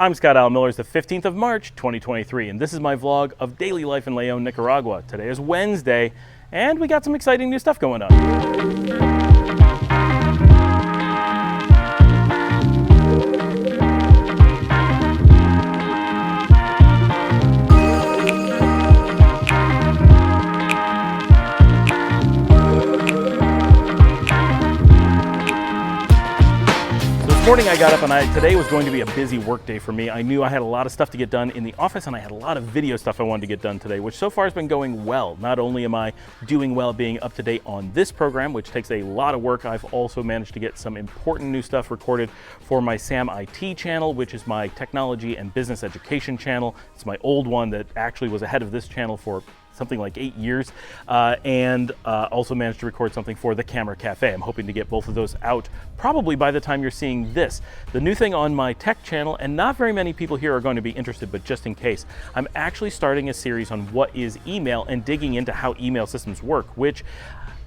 I'm Scott Al Miller. It's the 15th of March, 2023, and this is my vlog of daily life in Leon, Nicaragua. Today is Wednesday, and we got some exciting new stuff going on. This morning I got up and today was going to be a busy work day for me. I knew I had a lot of stuff to get done in the office and I had a lot of video stuff I wanted to get done today, which so far has been going well. Not only am I doing well being up to date on this program, which takes a lot of work, I've also managed to get some important new stuff recorded for my Sam IT channel, which is my technology and business education channel. It's my old one that actually was ahead of this channel for something like 8 years, and also managed to record something for the Camera Cafe. I'm hoping to get both of those out probably by the time you're seeing this. The new thing on my tech channel, and not very many people here are going to be interested, but just in case, I'm actually starting a series on what is email and digging into how email systems work, which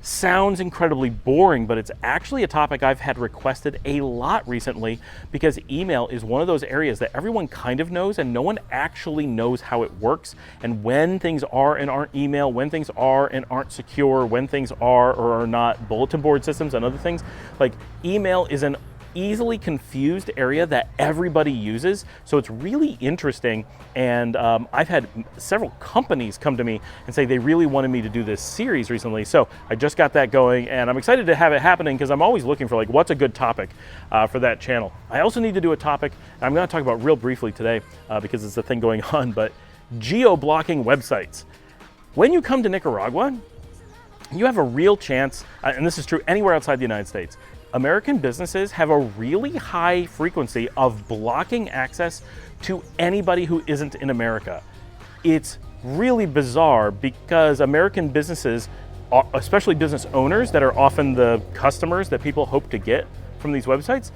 sounds incredibly boring, but it's actually a topic I've had requested a lot recently because email is one of those areas that everyone kind of knows and no one actually knows how it works, and when things are and aren't email, when things are and aren't secure, when things are or are not bulletin board systems and other things. Like, email is an easily confused area that everybody uses, so it's really interesting. And I've had several companies come to me and say they really wanted me to do this series recently, so I just got that going and I'm excited to have it happening because I'm always looking for, like, what's a good topic for that channel. I also need to do a topic I'm going to talk about real briefly today because it's a thing going on, but geo-blocking websites. When you come to Nicaragua, you have a real chance, and this is true anywhere outside the United States, American businesses have a really high frequency of blocking access to anybody who isn't in America. It's really bizarre because American businesses, especially business owners that are often the customers that people hope to get from these websites,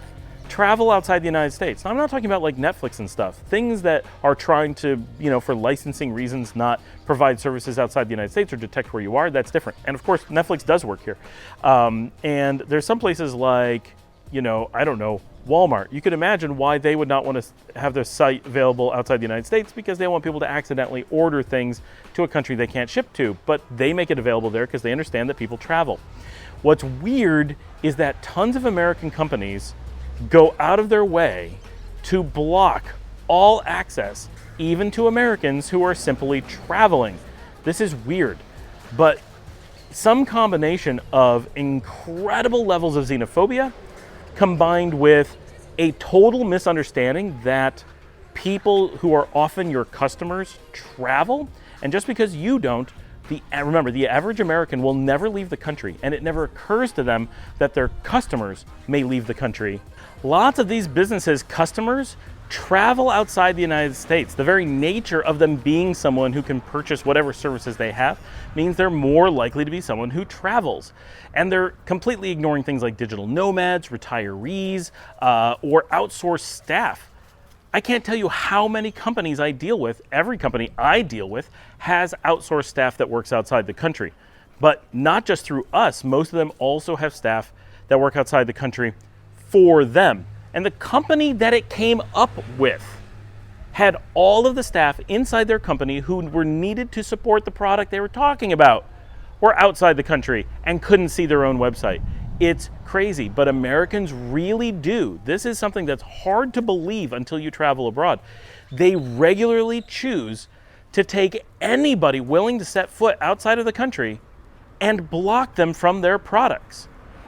travel outside the United States. Now, I'm not talking about like Netflix and stuff, things that are trying to, for licensing reasons, not provide services outside the United States or detect where you are. That's different. And of course, Netflix does work here. And there's some places like, I don't know, Walmart. You could imagine why they would not want to have their site available outside the United States because they want people to accidentally order things to a country they can't ship to, but they make it available there because they understand that people travel. What's weird is that tons of American companies go out of their way to block all access, even to Americans who are simply traveling. This is weird, but some combination of incredible levels of xenophobia combined with a total misunderstanding that people who are often your customers travel, and just because you don't, remember, the average American will never leave the country, and it never occurs to them that their customers may leave the country. Lots of these businesses' customers travel outside the United States. The very nature of them being someone who can purchase whatever services they have means they're more likely to be someone who travels. And they're completely ignoring things like digital nomads, retirees, or outsourced staff. I can't tell you how many companies I deal with. Every company I deal with has outsourced staff that works outside the country. But not just through us, most of them also have staff that work outside the country for them. And the company that it came up with had all of the staff inside their company who were needed to support the product they were talking about were outside the country and couldn't see their own website. It's crazy, but Americans really do. This is something that's hard to believe until you travel abroad. They regularly choose to take anybody willing to set foot outside of the country and block them from their products.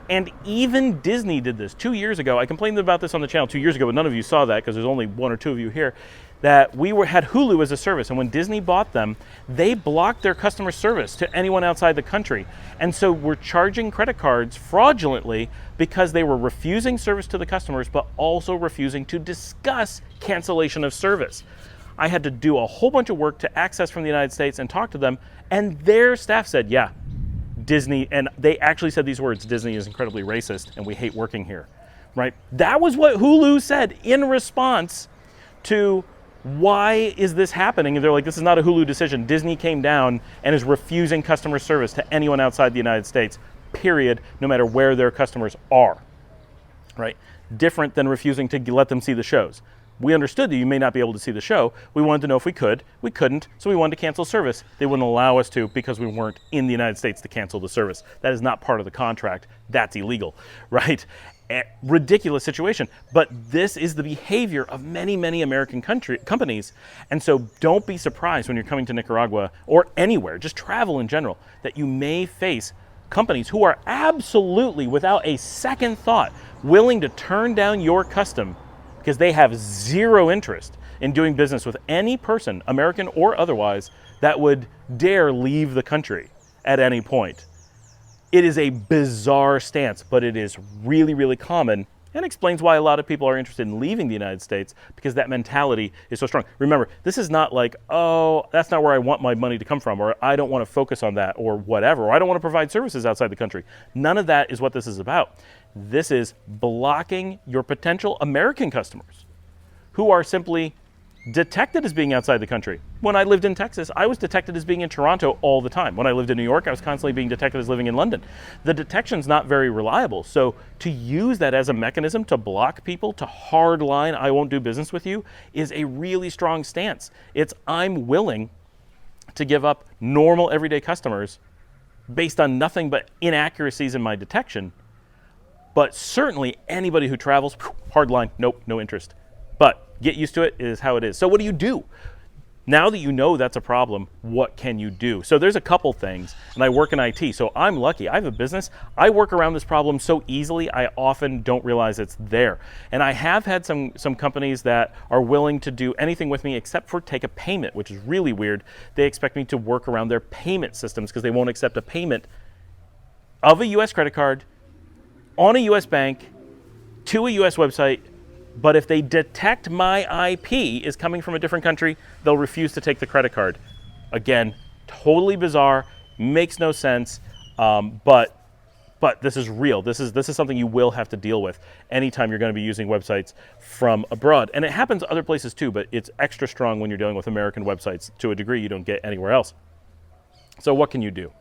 And even Disney did this 2 years ago. I complained about this on the channel 2 years ago, but none of you saw that because there's only one or two of you here, that had Hulu as a service. And when Disney bought them, they blocked their customer service to anyone outside the country. And so we're charging credit cards fraudulently because they were refusing service to the customers, but also refusing to discuss cancellation of service. I had to do a whole bunch of work to access from the United States and talk to them. And their staff said, yeah, Disney, and they actually said these words, Disney is incredibly racist and we hate working here, right? That was what Hulu said in response to why is this happening? And they're like, this is not a Hulu decision. Disney came down and is refusing customer service to anyone outside the United States, period, no matter where their customers are, right? Different than refusing to let them see the shows. We understood that you may not be able to see the show. We wanted to know if we could. We couldn't, so we wanted to cancel service. They wouldn't allow us to because we weren't in the United States to cancel the service. That is not part of the contract. That's illegal, right? Ridiculous situation. But this is the behavior of many, many American companies. And so don't be surprised when you're coming to Nicaragua or anywhere, just travel in general, that you may face companies who are absolutely, without a second thought, willing to turn down your custom because they have zero interest in doing business with any person, American or otherwise, that would dare leave the country at any point. It is a bizarre stance, but it is really, really common and explains why a lot of people are interested in leaving the United States, because that mentality is so strong. Remember, this is not like, oh, that's not where I want my money to come from, or I don't want to focus on that, or whatever, or I don't want to provide services outside the country. None of that is what this is about. This is blocking your potential American customers who are simply detected as being outside the country. When I lived in Texas, I was detected as being in Toronto all the time. When I lived in New York, I was constantly being detected as living in London. The detection's not very reliable. So to use that as a mechanism to block people, to hard line, I won't do business with you, is a really strong stance. It's I'm willing to give up normal everyday customers based on nothing but inaccuracies in my detection. But certainly anybody who travels, hard line, nope, no interest. But get used to it, is how it is. So what do you do? Now that you know that's a problem, what can you do? So there's a couple things, and I work in IT, so I'm lucky. I have a business. I work around this problem so easily, I often don't realize it's there. And I have had some companies that are willing to do anything with me except for take a payment, which is really weird. They expect me to work around their payment systems because they won't accept a payment of a U.S. credit card on a U.S. bank to a U.S. website. But if they detect my IP is coming from a different country, they'll refuse to take the credit card. Again, totally bizarre, makes no sense, but this is real. This is something you will have to deal with anytime you're going to be using websites from abroad. And it happens other places too, but it's extra strong when you're dealing with American websites to a degree you don't get anywhere else. So what can you do?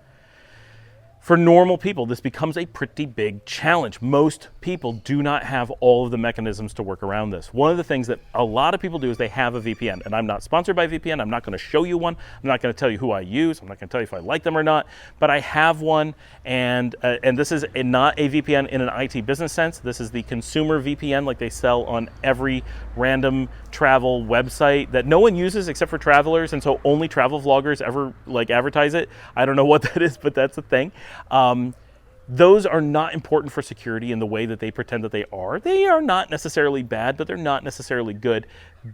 For normal people, this becomes a pretty big challenge. Most people do not have all of the mechanisms to work around this. One of the things that a lot of people do is they have a VPN, and I'm not sponsored by VPN. I'm not going to show you one. I'm not going to tell you who I use. I'm not going to tell you if I like them or not, but I have one, and this is not a VPN in an IT business sense. This is the consumer VPN like they sell on every random travel website that no one uses except for travelers, and so only travel vloggers ever advertise it. I don't know what that is, but that's a thing. Those are not important for security in the way that they pretend that they are. They are not necessarily bad, but they're not necessarily good.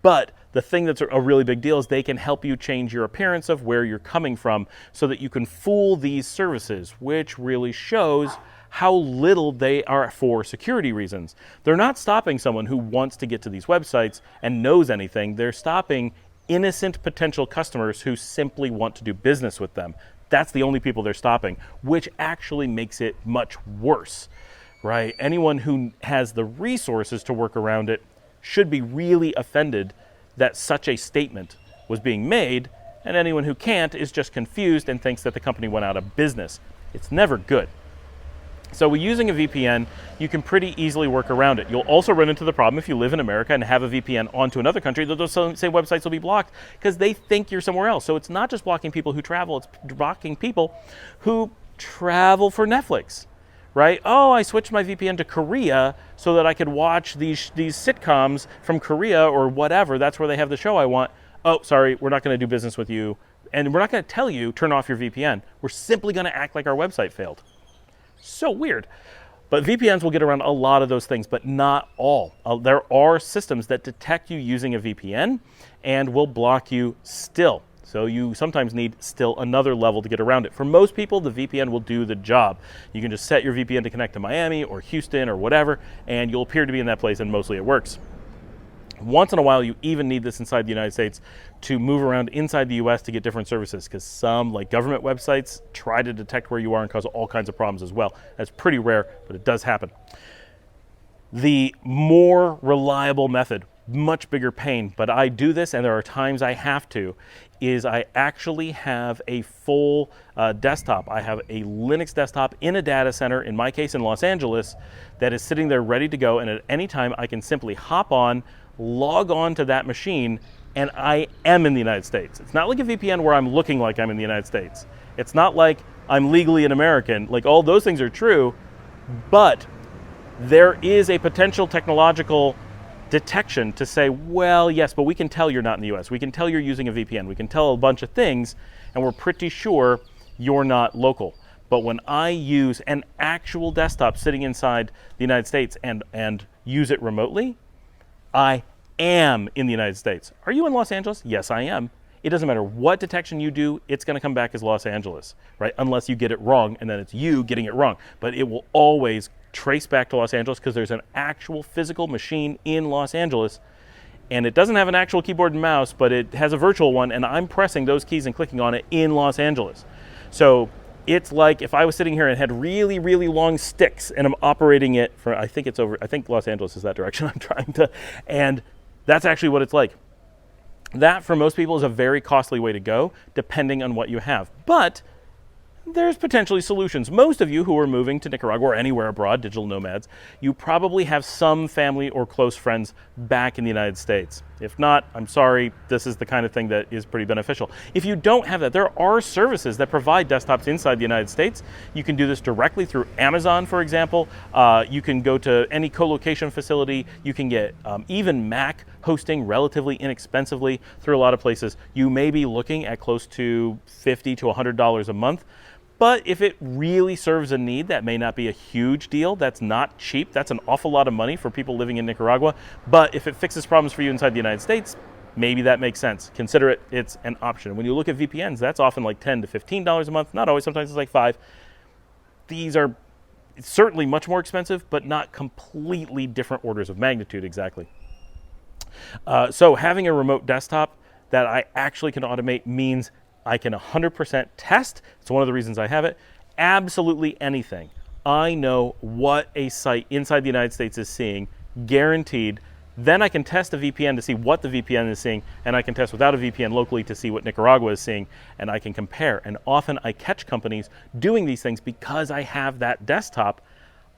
But the thing that's a really big deal is they can help you change your appearance of where you're coming from so that you can fool these services, which really shows how little they are for security reasons. They're not stopping someone who wants to get to these websites and knows anything. They're stopping innocent potential customers who simply want to do business with them. That's the only people they're stopping, which actually makes it much worse, right? Anyone who has the resources to work around it should be really offended that such a statement was being made, and anyone who can't is just confused and thinks that the company went out of business. It's never good. So using a VPN, you can pretty easily work around it. You'll also run into the problem if you live in America and have a VPN onto another country, that those same websites will be blocked because they think you're somewhere else. So it's not just blocking people who travel, it's blocking people who travel for Netflix, right? Oh, I switched my VPN to Korea so that I could watch these sitcoms from Korea or whatever. That's where they have the show I want. Oh, sorry, we're not going to do business with you. And we're not going to tell you, turn off your VPN. We're simply going to act like our website failed. So weird. But VPNs will get around a lot of those things, but not all. There are systems that detect you using a VPN and will block you still. So you sometimes need still another level to get around it. For most people, the VPN will do the job. You can just set your VPN to connect to Miami or Houston or whatever, and you'll appear to be in that place, and mostly it works. Once in a while, you even need this inside the United States to move around inside the US to get different services, because some, like government websites, try to detect where you are and cause all kinds of problems as well. That's pretty rare, but it does happen. The more reliable method, much bigger pain, but I do this, and there are times I have to, is I actually have a full desktop. I have a Linux desktop in a data center, in my case in Los Angeles, that is sitting there ready to go, and at any time I can simply hop on, log on to that machine, and I am in the United States. It's not like a VPN where I'm looking like I'm in the United States. It's not like I'm legally an American. Like, all those things are true, but there is a potential technological detection to say, well, yes, but we can tell you're not in the US. We can tell you're using a VPN. We can tell a bunch of things, and we're pretty sure you're not local. But when I use an actual desktop sitting inside the United States and use it remotely, I am in the United States. Are you in Los Angeles? Yes, I am. It doesn't matter what detection you do, it's going to come back as Los Angeles, right? Unless you get it wrong, and then it's you getting it wrong. But it will always trace back to Los Angeles because there's an actual physical machine in Los Angeles, and it doesn't have an actual keyboard and mouse, but it has a virtual one, and I'm pressing those keys and clicking on it in Los Angeles. So it's like if I was sitting here and had really, really long sticks, and I'm operating it for, I think Los Angeles is that direction I'm trying to, and that's actually what it's like. That, for most people, is a very costly way to go, depending on what you have. But there's potentially solutions. Most of you who are moving to Nicaragua or anywhere abroad, digital nomads, you probably have some family or close friends back in the United States. If not, I'm sorry, this is the kind of thing that is pretty beneficial. If you don't have that, there are services that provide desktops inside the United States. You can do this directly through Amazon, for example. You can go to any co-location facility. You can get even Mac hosting relatively inexpensively through a lot of places. You may be looking at close to $50 to $100 a month. But if it really serves a need, that may not be a huge deal. That's not cheap. That's an awful lot of money for people living in Nicaragua. But if it fixes problems for you inside the United States, maybe that makes sense. Consider it, it's an option. When you look at VPNs, that's often like $10 to $15 a month. Not always, sometimes it's like $5. These are certainly much more expensive, but not completely different orders of magnitude exactly. So having a remote desktop that I actually can automate means I can 100% test. It's one of the reasons I have it. Absolutely anything. I know what a site inside the United States is seeing, guaranteed. Then I can test a VPN to see what the VPN is seeing, and I can test without a VPN locally to see what Nicaragua is seeing, and I can compare. And often I catch companies doing these things because I have that desktop.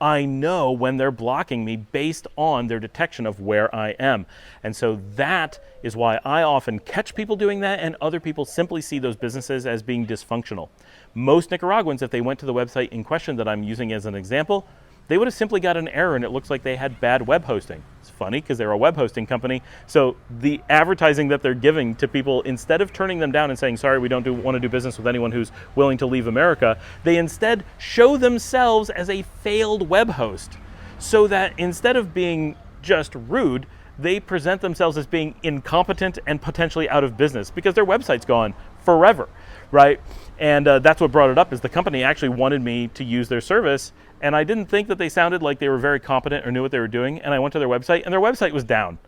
I know when they're blocking me based on their detection of where I am. And so that is why I often catch people doing that, and other people simply see those businesses as being dysfunctional. Most Nicaraguans, if they went to the website in question that I'm using as an example, they would have simply got an error and it looks like they had bad web hosting. It's funny because they're a web hosting company. So the advertising that they're giving to people, instead of turning them down and saying, sorry, we don't want to do business with anyone who's willing to leave America, they instead show themselves as a failed web host, so that instead of being just rude, they present themselves as being incompetent and potentially out of business because their website's gone forever, right? And that's what brought it up, is the company actually wanted me to use their service, and I didn't think that they sounded like they were very competent or knew what they were doing, and I went to their website, and their website was down.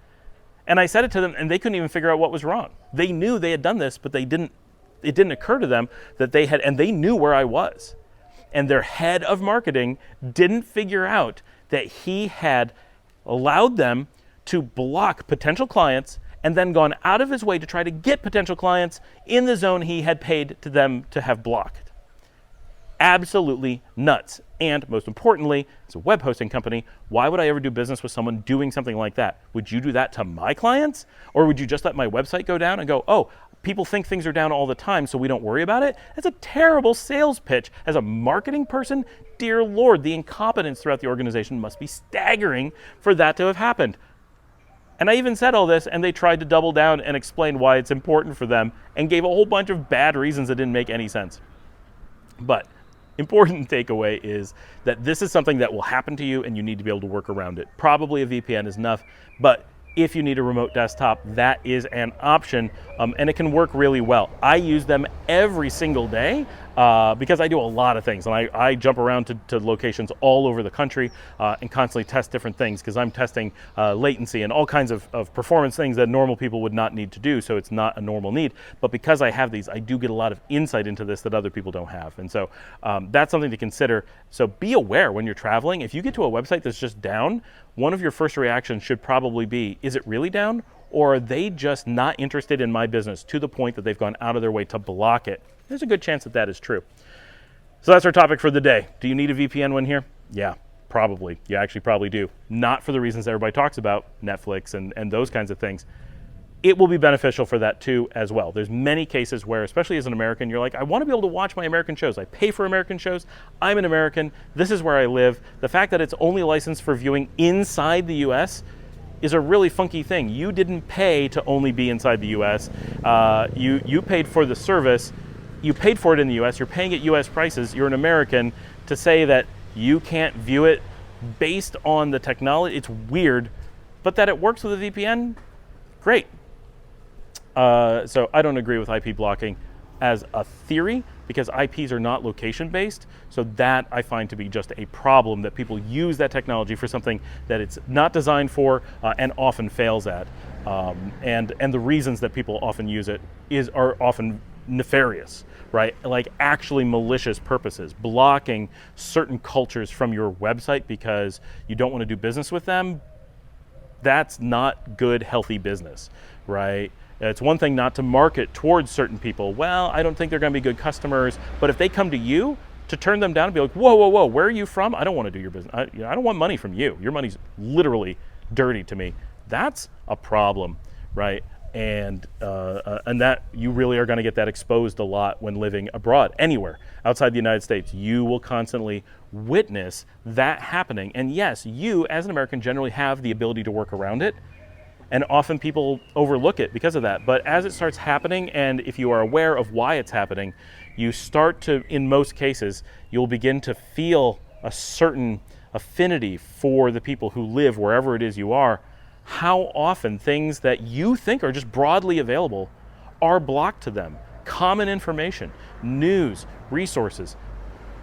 And I said it to them, and they couldn't even figure out what was wrong. They knew they had done this, but it didn't occur to them that they had, and they knew where I was. And their head of marketing didn't figure out that he had allowed them to block potential clients and then gone out of his way to try to get potential clients in the zone he had paid to them to have blocked. Absolutely nuts. And most importantly, it's a web hosting company. Why would I ever do business with someone doing something like that? Would you do that to my clients? Or would you just let my website go down and go, oh, people think things are down all the time, so we don't worry about it? That's a terrible sales pitch. As a marketing person, dear Lord, the incompetence throughout the organization must be staggering for that to have happened. And I even said all this, and they tried to double down and explain why it's important for them and gave a whole bunch of bad reasons that didn't make any sense. But important takeaway is that this is something that will happen to you and you need to be able to work around it. Probably a VPN is enough, but if you need a remote desktop, that is an option, and it can work really well. I use them every single day because I do a lot of things, and I jump around to locations all over the country and constantly test different things because I'm testing latency and all kinds of performance things that normal people would not need to do, so it's not a normal need. But because I have these, I do get a lot of insight into this that other people don't have, and so that's something to consider. So be aware when you're traveling. If you get to a website that's just down, one of your first reactions should probably be, is it really down? Or are they just not interested in my business to the point that they've gone out of their way to block it? There's a good chance that that is true. So that's our topic for the day. Do you need a VPN when here? Yeah. Probably. You actually probably do. Not for the reasons everybody talks about, Netflix and those kinds of things. It will be beneficial for that too as well. There's many cases where, especially as an American, you're like, I want to be able to watch my American shows. I pay for American shows. I'm an American. This is where I live. The fact that it's only licensed for viewing inside the US is a really funky thing. You didn't pay to only be inside the US. You paid for the service. You paid for it in the US. You're paying at US prices. You're an American. To say that you can't view it based on the technology, it's weird, but that it works with a VPN, great. So I don't agree with IP blocking as a theory because IPs are not location based. So that I find to be just a problem, that people use that technology for something that it's not designed for and often fails at. And the reasons that people often use it are often nefarious, right? Like actually malicious purposes, blocking certain cultures from your website because you don't want to do business with them. That's not good, healthy business, right? It's one thing not to market towards certain people. Well, I don't think they're going to be good customers, but if they come to you, to turn them down and be like, whoa, whoa, whoa, where are you from? I don't want to do your business. I don't want money from you. Your money's literally dirty to me. That's a problem, right? And that you really are going to get that exposed a lot when living abroad, anywhere outside the United States. You will constantly witness that happening. And yes, you as an American generally have the ability to work around it. And often people overlook it because of that. But as it starts happening, and if you are aware of why it's happening, you start to, in most cases, you'll begin to feel a certain affinity for the people who live wherever it is you are. How often things that you think are just broadly available are blocked to them. Common information, news, resources,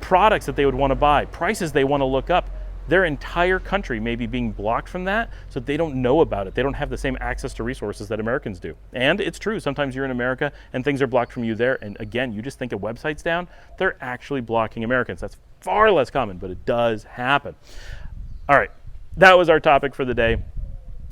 products that they would want to buy, prices they want to look up. Their entire country may be being blocked from that, so they don't know about it. They don't have the same access to resources that Americans do. And it's true, sometimes you're in America and things are blocked from you there, and again, you just think a website's down, they're actually blocking Americans. That's far less common, but it does happen. All right, that was our topic for the day.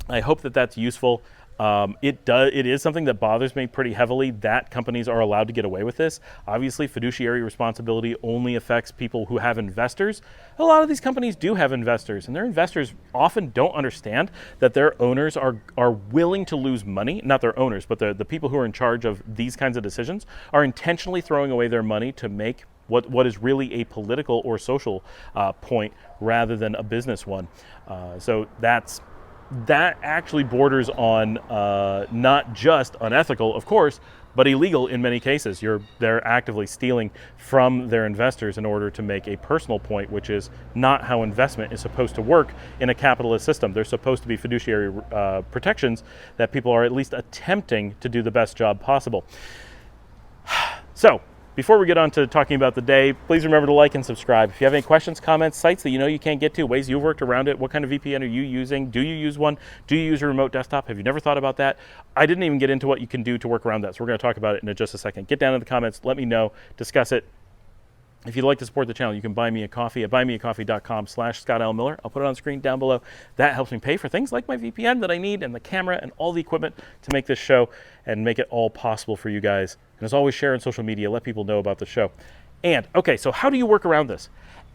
I hope that that's useful. It is something that bothers me pretty heavily that companies are allowed to get away with this. Obviously, fiduciary responsibility only affects people who have investors. A lot of these companies do have investors, and their investors often don't understand that their owners are willing to lose money. Not their owners, but the people who are in charge of these kinds of decisions are intentionally throwing away their money to make what is really a political or social point rather than a business one. So that actually borders on not just unethical, of course, but illegal in many cases. They're actively stealing from their investors in order to make a personal point, which is not how investment is supposed to work in a capitalist system. There's supposed to be fiduciary protections that people are at least attempting to do the best job possible. So, before we get on to talking about the day, please remember to like and subscribe. If you have any questions, comments, sites that you know you can't get to, ways you've worked around it, what kind of VPN are you using? Do you use one? Do you use a remote desktop? Have you never thought about that? I didn't even get into what you can do to work around that, so we're going to talk about it in just a second. Get down in the comments, let me know, discuss it. If you'd like to support the channel, you can buy me a coffee at buymeacoffee.com/ScottLMiller. I'll put it on screen down below. That helps me pay for things like my VPN that I need and the camera and all the equipment to make this show and make it all possible for you guys. And as always, share on social media, let people know about the show. And, okay, so how do you work around this?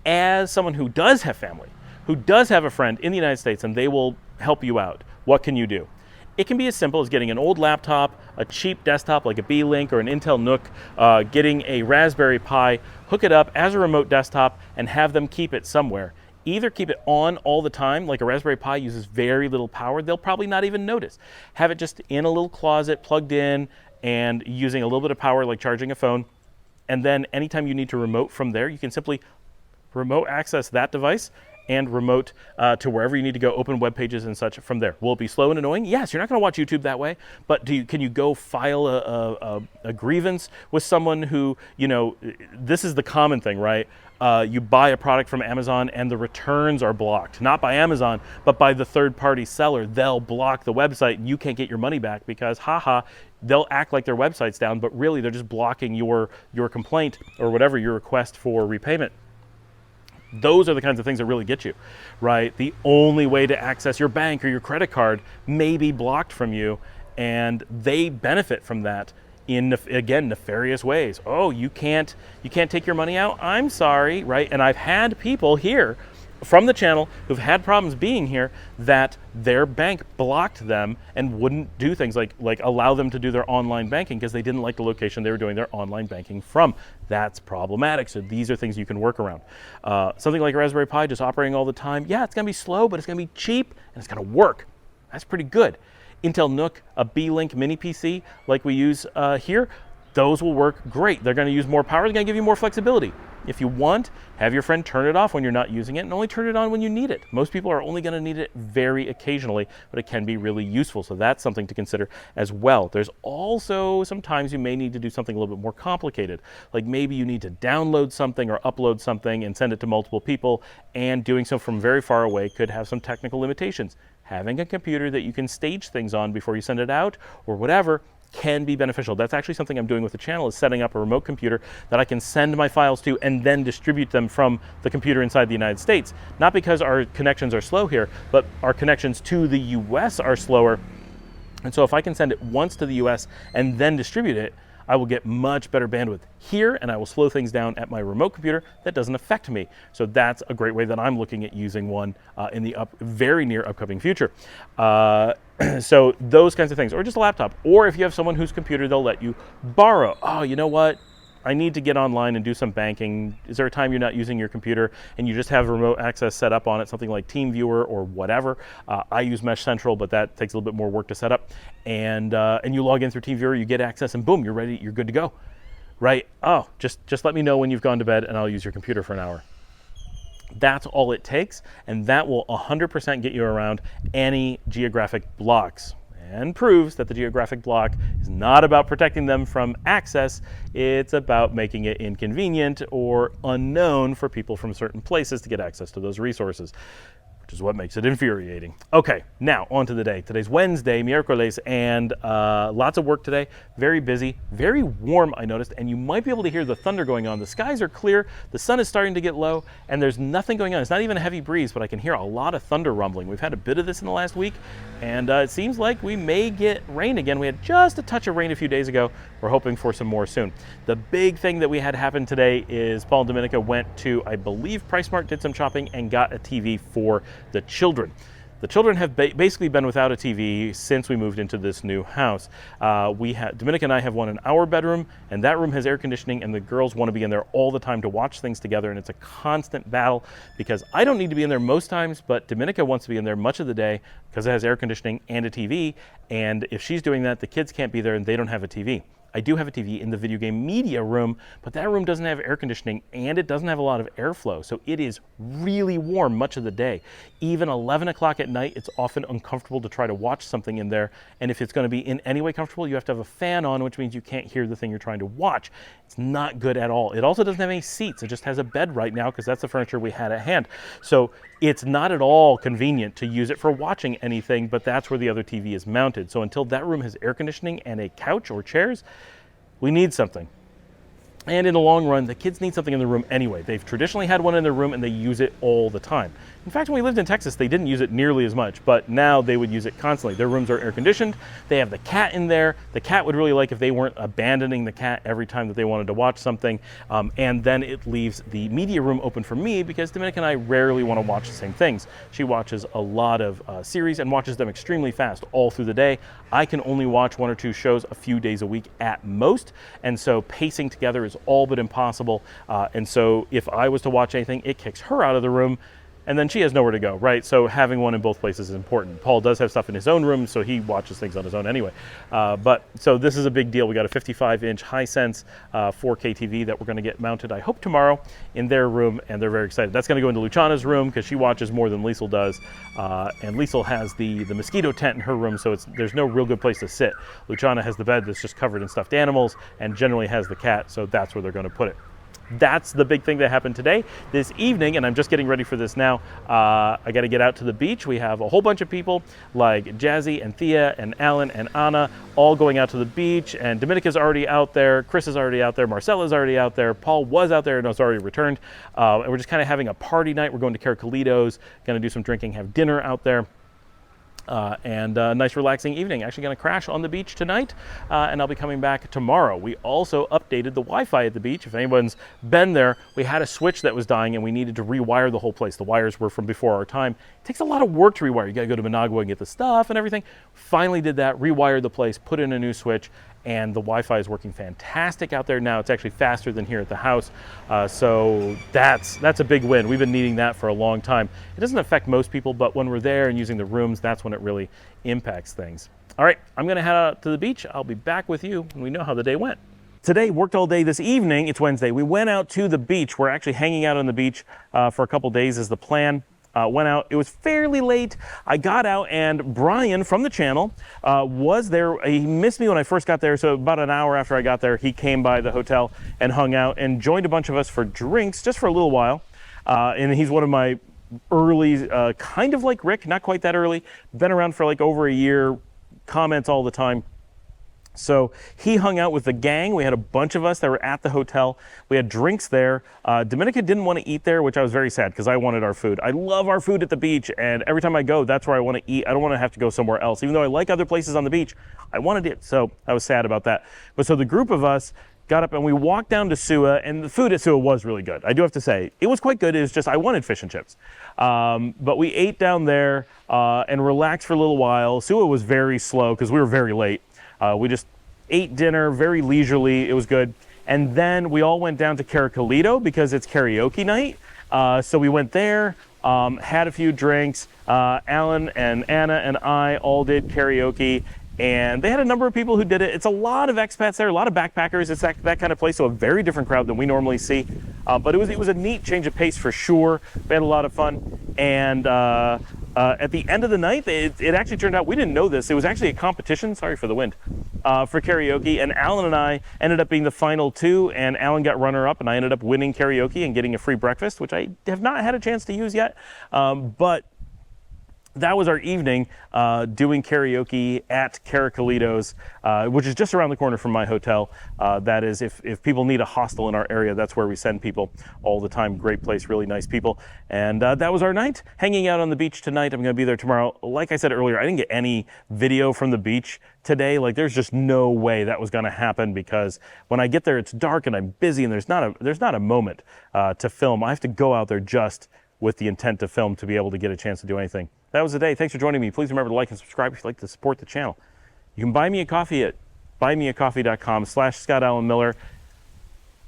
As someone who does have family, who does have a friend in the United States and they will help you out, what can you do? It can be as simple as getting an old laptop, a cheap desktop like a B-Link or an Intel NUC, getting a Raspberry Pi, hook it up as a remote desktop, and have them keep it somewhere. Either keep it on all the time, like a Raspberry Pi uses very little power, they'll probably not even notice. Have it just in a little closet, plugged in, and using a little bit of power like charging a phone. And then anytime you need to remote from there, you can simply remote access that device and remote to wherever you need to go, open web pages and such from there. Will it be slow and annoying? Yes, you're not going to watch YouTube that way, but can you go file a grievance with someone who, this is the common thing, right? You buy a product from Amazon and the returns are blocked, not by Amazon, but by the third-party seller. They'll block the website and you can't get your money back because, they'll act like their website's down, but really they're just blocking your complaint or whatever, your request for repayment. Those are the kinds of things that really get you, right? The only way to access your bank or your credit card may be blocked from you, and they benefit from that in, again, nefarious ways. Oh, you can't take your money out? I'm sorry, right? And I've had people here from the channel who've had problems being here that their bank blocked them and wouldn't do things like allow them to do their online banking because they didn't like the location they were doing their online banking from. That's problematic. So these are things you can work around. Something like a Raspberry Pi just operating all the time. Yeah, it's going to be slow, but it's going to be cheap and it's going to work. That's pretty good. Intel Nook, a B-Link mini PC like we use here, those will work great. They're going to use more power. They're going to give you more flexibility. If you want, have your friend turn it off when you're not using it and only turn it on when you need it. Most people are only going to need it very occasionally, but it can be really useful. So that's something to consider as well. There's also sometimes you may need to do something a little bit more complicated. Like maybe you need to download something or upload something and send it to multiple people, and doing so from very far away could have some technical limitations. Having a computer that you can stage things on before you send it out or whatever can be beneficial. That's actually something I'm doing with the channel, is setting up a remote computer that I can send my files to and then distribute them from the computer inside the United States. Not because our connections are slow here, but our connections to the US are slower. And so if I can send it once to the US and then distribute it, I will get much better bandwidth here, and I will slow things down at my remote computer. That doesn't affect me. So that's a great way that I'm looking at using one in the very near upcoming future. So those kinds of things, or just a laptop, or if you have someone whose computer they'll let you borrow. Oh, you know what? I need to get online and do some banking. Is there a time you're not using your computer and you just have remote access set up on it, something like TeamViewer or whatever? I use Mesh Central, but that takes a little bit more work to set up. And you log in through TeamViewer, you get access, and boom, you're ready, you're good to go, right? Oh, just let me know when you've gone to bed and I'll use your computer for an hour. That's all it takes, and that will 100% get you around any geographic blocks, and proves that the geographic block is not about protecting them from access. It's about making it inconvenient or unknown for people from certain places to get access to those resources, which is what makes it infuriating. Okay, now on to the day. Today's Wednesday, miércoles, and lots of work today. Very busy, very warm, I noticed, and you might be able to hear the thunder going on. The skies are clear, the sun is starting to get low, and there's nothing going on. It's not even a heavy breeze, but I can hear a lot of thunder rumbling. We've had a bit of this in the last week, and it seems like we may get rain again. We had just a touch of rain a few days ago. We're hoping for some more soon. The big thing that we had happen today is Paul and Dominica went to, I believe, PriceSmart, did some shopping, and got a TV for the children. The children have basically been without a TV since we moved into this new house. Dominica and I have one in our bedroom, and that room has air conditioning, and the girls want to be in there all the time to watch things together, and it's a constant battle because I don't need to be in there most times, but Dominica wants to be in there much of the day because it has air conditioning and a TV, and if she's doing that, the kids can't be there and they don't have a TV. I do have a TV in the video game media room, but that room doesn't have air conditioning and it doesn't have a lot of airflow. So it is really warm much of the day. Even 11 o'clock at night, it's often uncomfortable to try to watch something in there. And if it's going to be in any way comfortable, you have to have a fan on, which means you can't hear the thing you're trying to watch. It's not good at all. It also doesn't have any seats. It just has a bed right now because that's the furniture we had at hand. So it's not at all convenient to use it for watching anything, but that's where the other TV is mounted. So until that room has air conditioning and a couch or chairs, we need something. And in the long run, the kids need something in the room anyway. They've traditionally had one in their room and they use it all the time. In fact, when we lived in Texas, they didn't use it nearly as much, but now they would use it constantly. Their rooms are air conditioned. They have the cat in there. The cat would really like if they weren't abandoning the cat every time that they wanted to watch something. And then it leaves the media room open for me because Dominica and I rarely want to watch the same things. She watches a lot of series and watches them extremely fast all through the day. I can only watch one or two shows a few days a week at most. And so pacing together is all but impossible. And so if I was to watch anything, it kicks her out of the room. And then she has nowhere to go, right? So having one in both places is important. Paul does have stuff in his own room, so he watches things on his own anyway. So this is a big deal. We got a 55-inch Hisense 4K TV that we're going to get mounted, I hope, tomorrow in their room, and they're very excited. That's going to go into Luciana's room because she watches more than Liesl does, and Liesl has the mosquito tent in her room, so there's no real good place to sit. Luciana has the bed that's just covered in stuffed animals and generally has the cat, so that's where they're going to put it. That's the big thing that happened today. This evening, and I'm just getting ready for this now, I got to get out to the beach. We have a whole bunch of people like Jazzy and Thea and Alan and Anna all going out to the beach, and Dominica's already out there, Chris is already out there, Marcella's already out there, Paul was out there and has already returned. And we're just kind of having a party night. We're going to Caracolitos, going to do some drinking, have dinner out there. and a nice relaxing evening. Actually going to crash on the beach tonight, and I'll be coming back tomorrow. We also updated the Wi-Fi at the beach. If anyone's been there, we had a switch that was dying and we needed to rewire the whole place. The wires were from before our time. It takes a lot of work to rewire. You got to go to Managua and get the stuff and everything. Finally did that, rewired the place, put in a new switch, and the Wi-Fi is working fantastic out there now. It's actually faster than here at the house, so that's a big win. We've been needing that for a long time. It doesn't affect most people, but when we're there and using the rooms, that's when it really impacts things. All right, I'm gonna head out to the beach. I'll be back with you when we know how the day went. Today, worked all day. This evening, it's Wednesday, we went out to the beach. We're actually hanging out on the beach for a couple days is the plan. Went out, it was fairly late. I got out and Brian from the channel was there. He missed me when I first got there, so about an hour after I got there, he came by the hotel and hung out and joined a bunch of us for drinks just for a little while. And he's one of my early, kind of like Rick, not quite that early, been around for like over a year, comments all the time. So he hung out with the gang. We had a bunch of us that were at the hotel. We had drinks there. Dominica didn't want to eat there, which I was very sad because I wanted our food. I love our food at the beach, and every time I go, that's where I want to eat. I don't want to have to go somewhere else. Even though I like other places on the beach, I wanted it. So I was sad about that. But so the group of us got up and we walked down to Sua, and the food at Sua was really good. I do have to say, it was quite good. It was just, I wanted fish and chips. But we ate down there and relaxed for a little while. Sua was very slow because we were very late. We just ate dinner very leisurely. It was good. And then we all went down to Caracalito because it's karaoke night. So we went there, had a few drinks. Alan and Anna and I all did karaoke. And they had a number of people who did it. It's a lot of expats there, a lot of backpackers. It's that kind of place, so a very different crowd than we normally see. But it was a neat change of pace for sure. We had a lot of fun. And at the end of the night, it actually turned out, we didn't know this, it was actually a competition, sorry for the wind, for karaoke. And Alan and I ended up being the final two, and Alan got runner-up, and I ended up winning karaoke and getting a free breakfast, which I have not had a chance to use yet. But that was our evening doing karaoke at Caracalitos, which is just around the corner from my hotel. That is, if people need a hostel in our area, that's where we send people all the time. Great place, really nice people. And that was our night, hanging out on the beach tonight. I'm going to be there tomorrow. Like I said earlier, I didn't get any video from the beach today. Like, there's just no way that was going to happen because when I get there, it's dark and I'm busy and there's not a moment to film. I have to go out there just with the intent to film to be able to get a chance to do anything. That was the day. Thanks for joining me. Please remember to like and subscribe if you'd like to support the channel. You can buy me a coffee at buymeacoffee.com/ScottAllenMiller.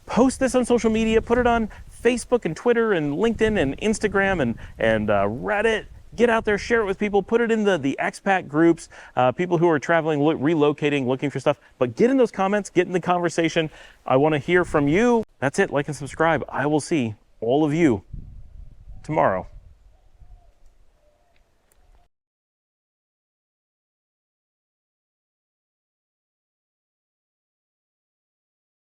Post this on social media. Put it on Facebook and Twitter and LinkedIn and Instagram and Reddit. Get out there, share it with people. Put it in the expat groups, people who are traveling, relocating, looking for stuff. But get in those comments. Get in the conversation. I want to hear from you. That's it. Like and subscribe. I will see all of you tomorrow.